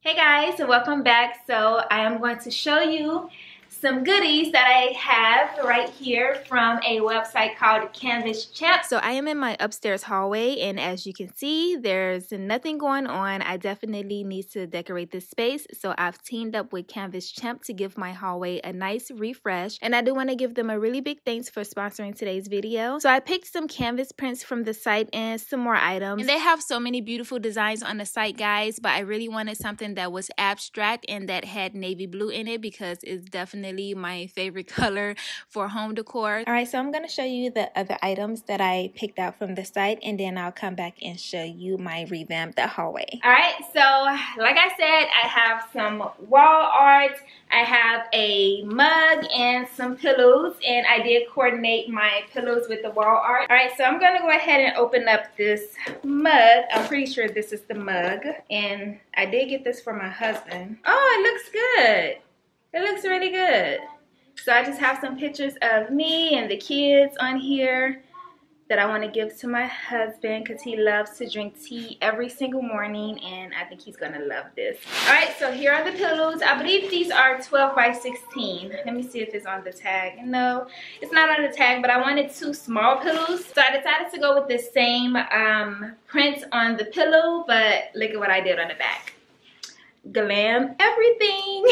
Hey guys, welcome back. So I am going to show you some goodies that I have right here from a website called CanvasChamp. So I am in my upstairs hallway, and as you can see, there's nothing going on. I definitely need to decorate this space, so I've teamed up with CanvasChamp to give my hallway a nice refresh, and I do want to give them a really big thanks for sponsoring today's video. So I picked some canvas prints from the site and some more items, and they have so many beautiful designs on the site, guys, but I really wanted something that was abstract and that had navy blue in it because it's definitely my favorite color for home decor. Alright, so I'm going to show you the other items that I picked out from the site, and then I'll come back and show you my revamped hallway. Alright, so like I said, I have some wall art, I have a mug and some pillows, and I did coordinate my pillows with the wall art. Alright, so I'm going to go ahead and open up this mug. I'm pretty sure this is the mug, and I did get this for my husband. Oh, it looks good. It looks really good. So I just have some pictures of me and the kids on here that I want to give to my husband because he loves to drink tea every single morning, and I think he's going to love this. Alright, so here are the pillows. I believe these are 12 by 16. Let me see if it's on the tag. No, it's not on the tag, but I wanted two small pillows. So I decided to go with the same print on the pillow, but look at what I did on the back. Glam everything.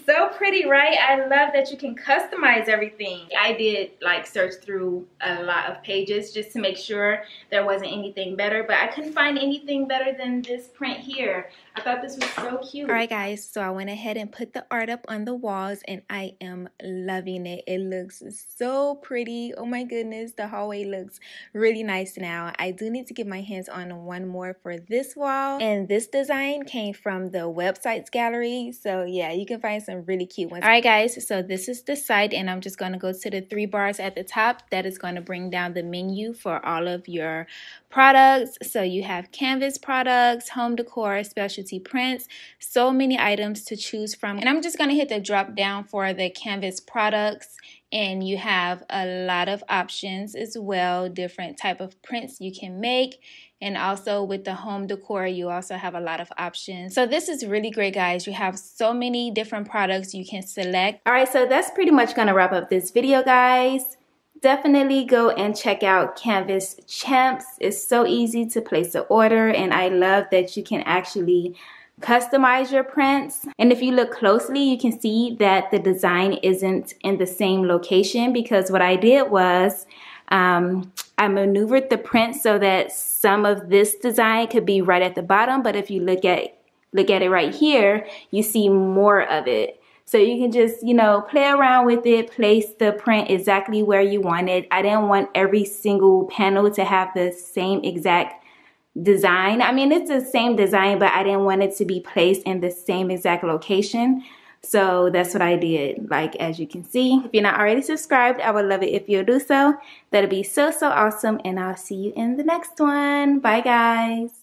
So pretty, right? I love that you can customize everything. I did like search through a lot of pages just to make sure there wasn't anything better, but I couldn't find anything better than this print here. I thought this was so cute. Alright guys, so I went ahead and put the art up on the walls, and I am loving it. It looks so pretty. Oh my goodness, the hallway looks really nice now. I do need to get my hands on one more for this wall, and this design came from the website's gallery, so yeah, you can find some really cute ones. Alright guys, so this is the site, and I'm just going to go to the 3 bars at the top. That is going to bring down the menu for all of your products. So you have canvas products, home decor, specialty prints, so many items to choose from. And I'm just going to hit the drop down for the canvas products, and you have a lot of options as well, different type of prints you can make. And also with the home decor, you also have a lot of options. So this is really great, guys. You have so many different products you can select. All right, so that's pretty much going to wrap up this video, guys. Definitely go and check out CanvasChamp. It's so easy to place an order, and I love that you can actually customize your prints. And if you look closely, you can see that the design isn't in the same location, because what I did was I maneuvered the print so that some of this design could be right at the bottom, but if you look at it right here, you see more of it. So you can just, you know, play around with it, place the print exactly where you want it. I didn't want every single panel to have the same exact design. I mean, it's the same design, but I didn't want it to be placed in the same exact location. So that's what I did, like, as you can see. If you're not already subscribed, I would love it if you'll do so. That'll be so, so awesome, and I'll see you in the next one. Bye, guys.